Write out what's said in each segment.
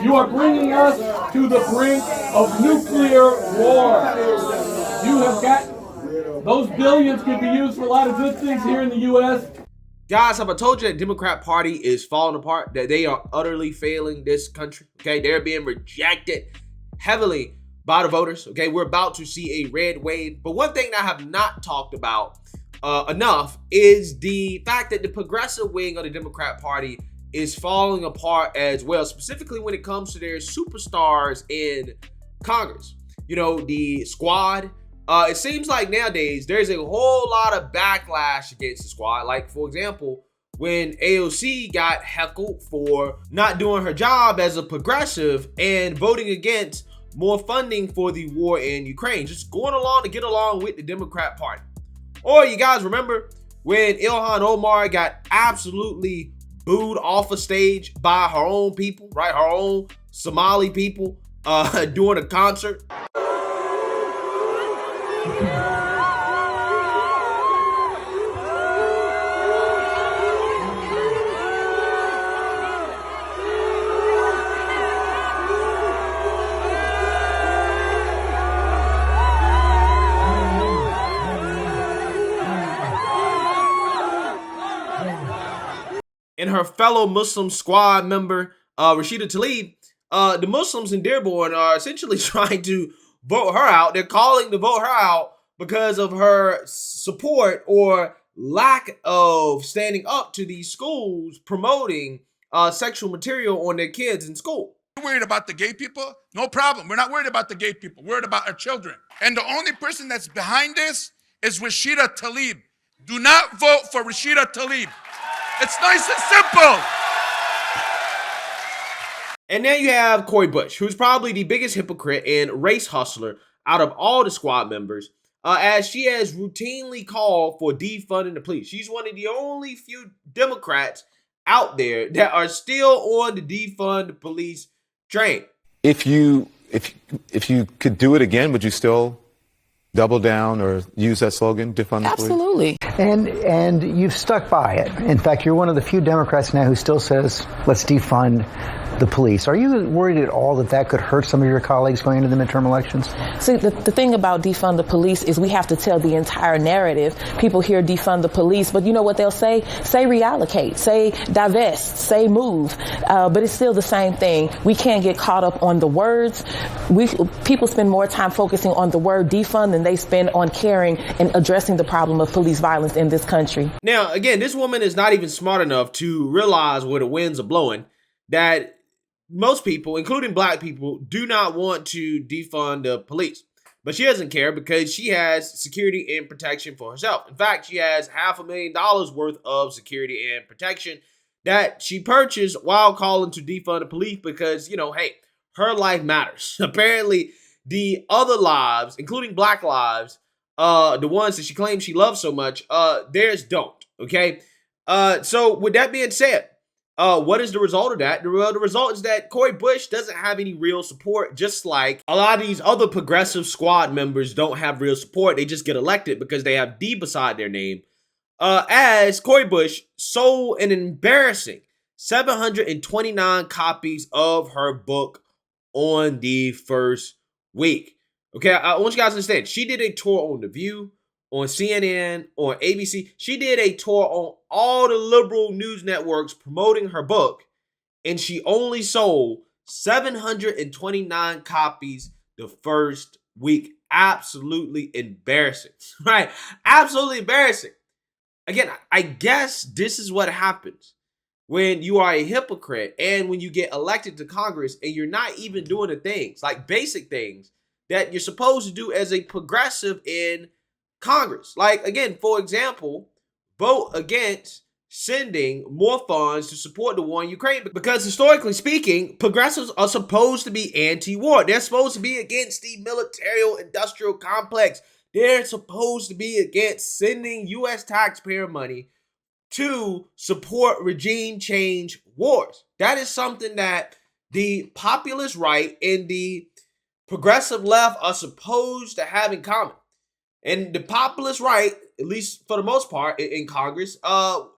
You are bringing us to the brink of nuclear war. You have got, those billions could be used for a lot of good things here in the U.S. Guys, have I told you that the Democrat Party is falling apart, that they are utterly failing this country? Okay, they're being rejected heavily by the voters. Okay, we're about to see a red wave. But one thing that I have not talked about enough is the fact that the progressive wing of the Democrat Party is falling apart as well, specifically when it comes to their superstars in Congress. You know, the squad. It seems like nowadays there's a whole lot of backlash against the squad. Like, for example, when AOC got heckled for not doing her job as a progressive and voting against more funding for the war in Ukraine, just going along to get along with the Democrat Party. Or you guys remember when Ilhan Omar got absolutely booed off a stage by her own people, right? Her own Somali people during a concert. And her fellow Muslim squad member, Rashida Tlaib, the Muslims in Dearborn are essentially trying to vote her out. They're calling to vote her out because of her support or lack of standing up to these schools promoting sexual material on their kids in school. We're worried about the gay people? No problem. We're not worried about the gay people. We're worried about our children. And the only person that's behind this is Rashida Tlaib. Do not vote for Rashida Tlaib. It's nice and simple. And then you have Cori Bush, who's probably the biggest hypocrite and race hustler out of all the squad members, as she has routinely called for defunding the police. She's one of the only few Democrats out there that are still on the defund the police train. If you could do it again, would you still double down or use that slogan, defund the police? Absolutely. And you've stuck by it. In fact, you're one of the few Democrats now who still says, let's defund the police. Are you worried at all that that could hurt some of your colleagues going into the midterm elections? See, the thing about defund the police is we have to tell the entire narrative. People hear defund the police, but you know what they'll say? Say reallocate, say divest, say move. But it's still the same thing. We can't get caught up on the words. People spend more time focusing on the word defund than they spend on caring and addressing the problem of police violence in this country. Now, again, this woman is not even smart enough to realize where the winds are blowing, that most people, including black people, do not want to defund the police. But she doesn't care because she has security and protection for herself. In fact, she has $500,000 worth of security and protection that she purchased while calling to defund the police because, you know, hey, her life matters. Apparently, the other lives, including black lives, the ones that she claims she loves so much, theirs don't, okay? So with that being said, what is the result of that? The result is that Cori Bush doesn't have any real support, just like a lot of these other progressive squad members don't have real support. They just get elected because they have D beside their name. As Cori Bush sold an embarrassing 729 copies of her book on the first week. Okay, I want you guys to understand. She did a tour on The View, on CNN, on ABC. She did a tour on all the liberal news networks promoting her book, and she only sold 729 copies the first week. Absolutely embarrassing, right? Absolutely embarrassing. Again, I guess this is what happens when you are a hypocrite and when you get elected to Congress and you're not even doing the things, like basic things, that you're supposed to do as a progressive in Congress. Like, again, for example, vote against sending more funds to support the war in Ukraine, because historically speaking, progressives are supposed to be anti-war. They're supposed to be against the military-industrial complex. They're supposed to be against sending U.S. taxpayer money to support regime change wars. That is something that the populist right and the progressive left are supposed to have in common. And the populist right, at least for the most part in Congress,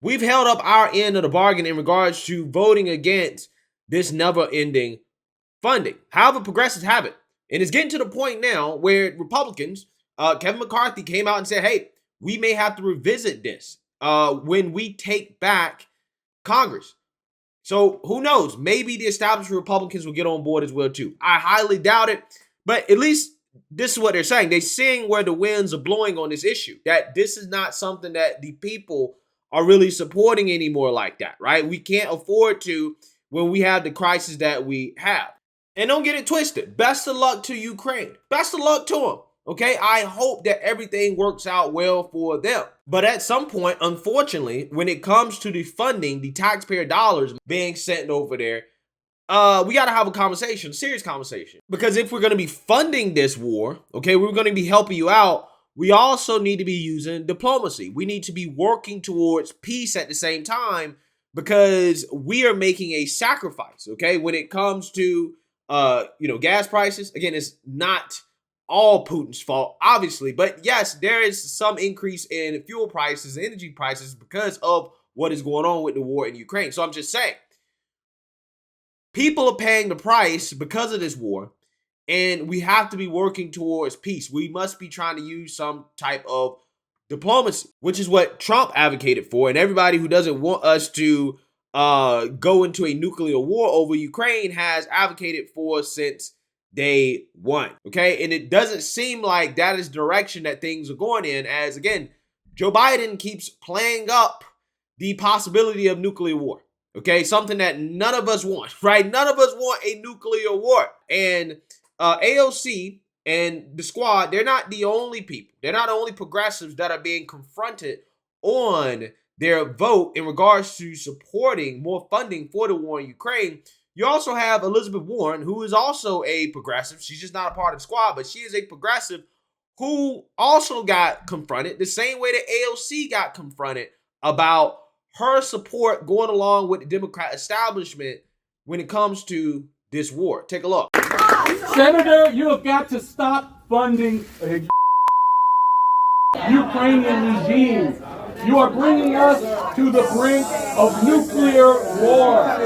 we've held up our end of the bargain in regards to voting against this never-ending funding. However, progressives have it. And it's getting to the point now where Republicans, Kevin McCarthy came out and said, hey, we may have to revisit this when we take back Congress. So who knows? Maybe the established Republicans will get on board as well too. I highly doubt it, but at least this is what they're saying. They're seeing where the winds are blowing on this issue, that this is not something that the people are really supporting anymore like that, right? We can't afford to when we have the crisis that we have. And don't get it twisted. Best of luck to Ukraine. Best of luck to them. Okay, I hope that everything works out well for them. But at some point, unfortunately, when it comes to the funding, the taxpayer dollars being sent over there, we got to have a conversation, a serious conversation. Because if we're going to be funding this war, okay, we're going to be helping you out, we also need to be using diplomacy. We need to be working towards peace at the same time because we are making a sacrifice, okay, when it comes to gas prices. Again, it's not all Putin's fault, obviously, but yes, there is some increase in fuel prices, energy prices because of what is going on with the war in Ukraine. So I'm just saying, people are paying the price because of this war, and we have to be working towards peace. We must be trying to use some type of diplomacy, which is what Trump advocated for, and everybody who doesn't want us to go into a nuclear war over Ukraine has advocated for since day one, okay? And it doesn't seem like that is the direction that things are going in, as again, Joe Biden keeps playing up the possibility of nuclear war, okay? Something that none of us want, right? None of us want a nuclear war. And AOC and the squad, they're not the only people. They're not the only progressives that are being confronted on their vote in regards to supporting more funding for the war in Ukraine. You also have Elizabeth Warren, who is also a progressive. She's just not a part of the squad, but she is a progressive who also got confronted the same way that AOC got confronted about her support going along with the Democrat establishment when it comes to this war. Take a look. Senator, you have got to stop funding a Ukrainian regime. You are bringing us to the brink of nuclear war.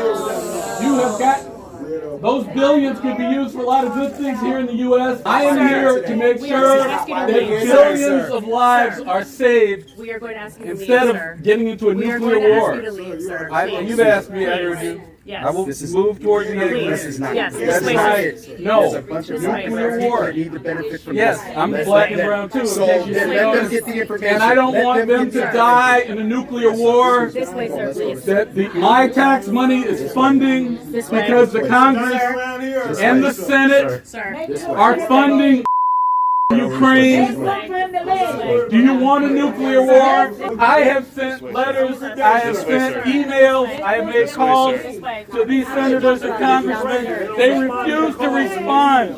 You have got, those billions could be used for a lot of good things here in the U.S. I am here to make sure that billions of lives are saved We are going to ask you to leave, instead sir. of getting into a We are nuclear going to war. ask you to leave, sir. You've asked me, I heard you. Yes. I will move towards the exit. This is not. Yes, That's this way, right. sir. No. This way, Nuclear sir. war. need to benefit from Yes, this. I'm Let's black let and them- brown too. So in case you let didn't them notice. get the information. And I don't Let want them them to get the die in a nuclear war. This way, sir, please. That my tax money is funding This way. because the Congress and the Senate Sir. are funding Ukraine. Do you want a nuclear war? I have sent letters, I have sent emails, I have made calls to these senators and congressmen. They refuse to respond.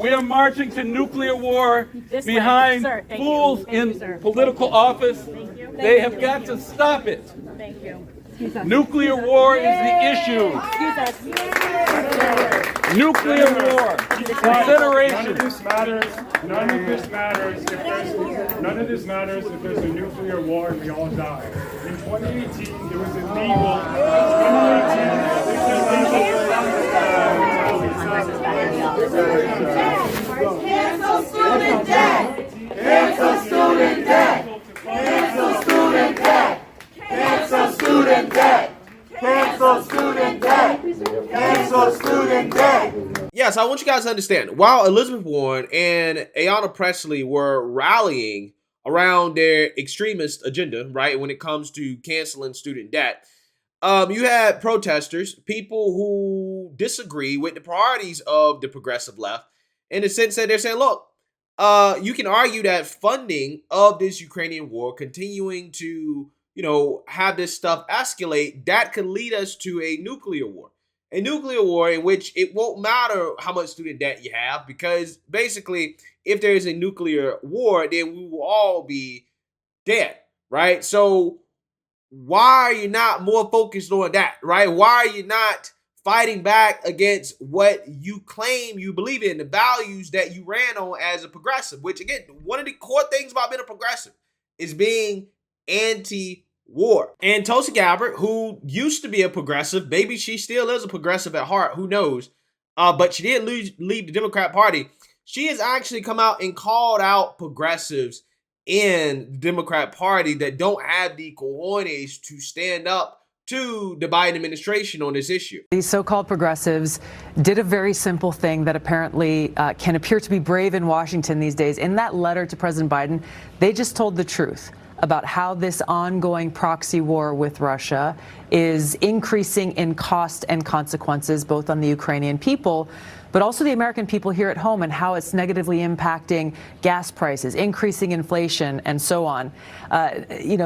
We are marching to nuclear war behind Sir, thank you. fools Thank you, in sir. political office. Thank you. They have got to stop it. Thank you. Nuclear war is the issue. Excuse us. Nuclear war. None of Consideration. this matters. None of this matters if there's a nuclear war and we all die. In 2018, it was illegal. Cancel student debt! Cancel student debt! Cancel student debt! Cancel student debt! Cancel student debt! Cancel student debt! Yes, I want you guys to understand, while Elizabeth Warren and Ayanna Pressley were rallying around their extremist agenda, right, when it comes to canceling student debt, you had protesters, people who disagree with the priorities of the progressive left, in the sense that they're saying, look, you can argue that funding of this Ukrainian war, continuing to, have this stuff escalate, that could lead us to a nuclear war. A nuclear war in which it won't matter how much student debt you have, because basically, if there is a nuclear war, then we will all be dead, right? So why are you not more focused on that, right? Why are you not fighting back against what you claim you believe in, the values that you ran on as a progressive, which again, one of the core things about being a progressive is being anti-war. And Tulsi Gabbard, who used to be a progressive, maybe she still is a progressive at heart, who knows? but she did leave the Democrat Party. She has actually come out and called out progressives in the Democrat Party that don't have the cojones to stand up to the Biden administration on this issue. These so-called progressives did a very simple thing that apparently can appear to be brave in Washington these days. In that letter to President Biden, they just told the truth about how this ongoing proxy war with Russia is increasing in cost and consequences, both on the Ukrainian people, but also the American people here at home, and how it's negatively impacting gas prices, increasing inflation, and so on.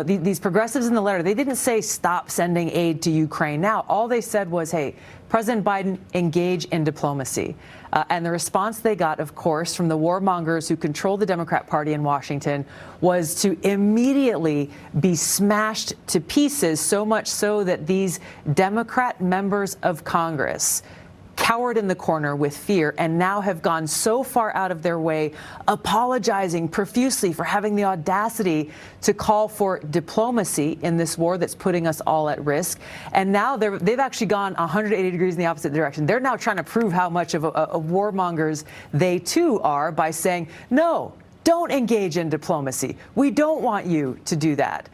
These progressives in the letter, they didn't say stop sending aid to Ukraine now. All they said was, hey, President Biden, engage in diplomacy. And the response they got, of course, from the warmongers who control the Democrat Party in Washington was to immediately be smashed to pieces, so much so that these Democrat members of Congress cowered in the corner with fear and now have gone so far out of their way, apologizing profusely for having the audacity to call for diplomacy in this war that's putting us all at risk. And now they've actually gone 180 degrees in the opposite direction. They're now trying to prove how much of a warmongers they too are by saying, no, don't engage in diplomacy. We don't want you to do that.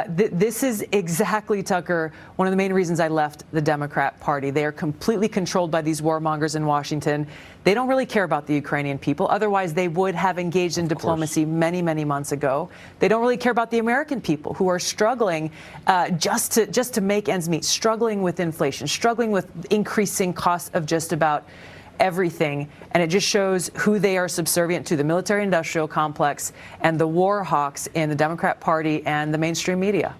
This is exactly, Tucker, one of the main reasons I left the Democrat Party. They are completely controlled by these warmongers in Washington. They don't really care about the Ukrainian people. Otherwise, they would have engaged in diplomacy many, many months ago. They don't really care about the American people who are struggling just to make ends meet, struggling with inflation, struggling with increasing costs of just about everything. And it just shows who they are subservient to, the military-industrial complex and the war hawks in the Democrat Party and the mainstream media.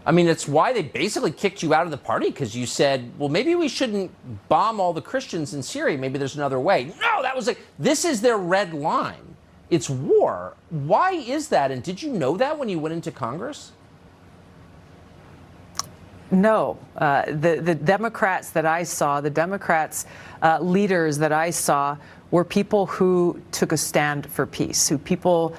I mean, it's why they basically kicked you out of the party, because you said, well, maybe we shouldn't bomb all the Christians in Syria. Maybe there's another way. No, this is their red line. It's war. Why is that? And did you know that when you went into Congress? No, the Democrats that I saw, the Democrats leaders that I saw were people who took a stand for peace, who people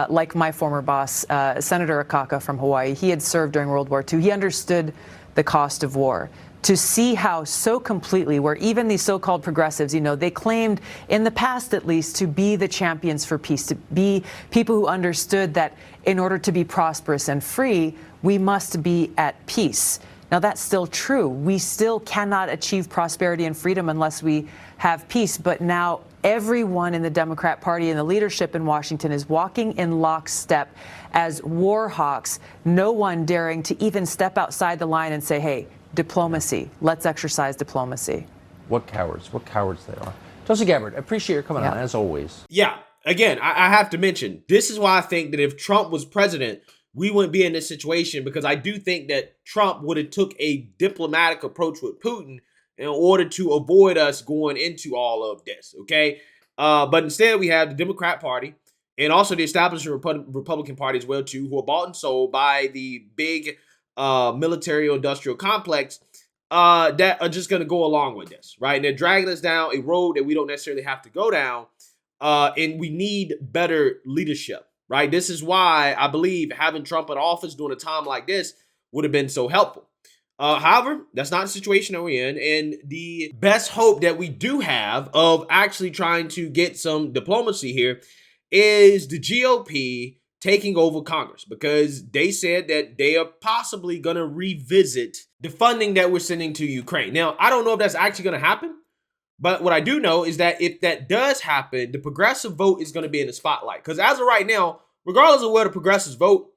like my former boss, Senator Akaka from Hawaii. He had served during World War II. He understood the cost of war. To see how so completely, where even these so-called progressives, they claimed in the past at least to be the champions for peace, to be people who understood that in order to be prosperous and free, we must be at peace. Now, that's still true. We still cannot achieve prosperity and freedom unless we have peace. But now everyone in the Democrat Party and the leadership in Washington is walking in lockstep as war hawks, no one daring to even step outside the line and say, hey, diplomacy, let's exercise diplomacy. What cowards they are. Tulsi Gabbard, I appreciate your coming on, as always. Yeah, again, I have to mention, this is why I think that if Trump was president, we wouldn't be in this situation, because I do think that Trump would have took a diplomatic approach with Putin in order to avoid us going into all of this, okay? But instead, we have the Democrat Party and also the established Republican Party as well, too, who are bought and sold by the big military-industrial complex that are just going to go along with this, right? And they're dragging us down a road that we don't necessarily have to go down, and we need better leadership. Right. This is why I believe having Trump in office during a time like this would have been so helpful. However, that's not the situation that we're in. And the best hope that we do have of actually trying to get some diplomacy here is the GOP taking over Congress, because they said that they are possibly going to revisit the funding that we're sending to Ukraine. Now, I don't know if that's actually going to happen. But what I do know is that if that does happen, the progressive vote is going to be in the spotlight. Because as of right now, regardless of where the progressives vote,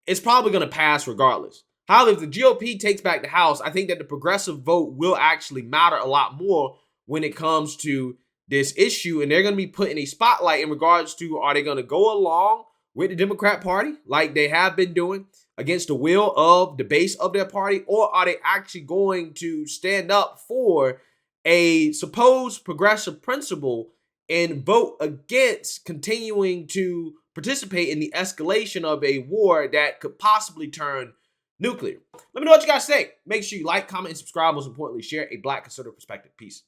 it's probably going to pass regardless. However, if the GOP takes back the House, I think that the progressive vote will actually matter a lot more when it comes to this issue. And they're going to be put in a spotlight in regards to, are they going to go along with the Democrat Party like they have been doing against the will of the base of their party? Or are they actually going to stand up for a supposed progressive principle and vote against continuing to participate in the escalation of a war that could possibly turn nuclear? Let me know what you guys think. Make sure you like, comment, and subscribe. Most importantly, share a Black conservative perspective. Peace.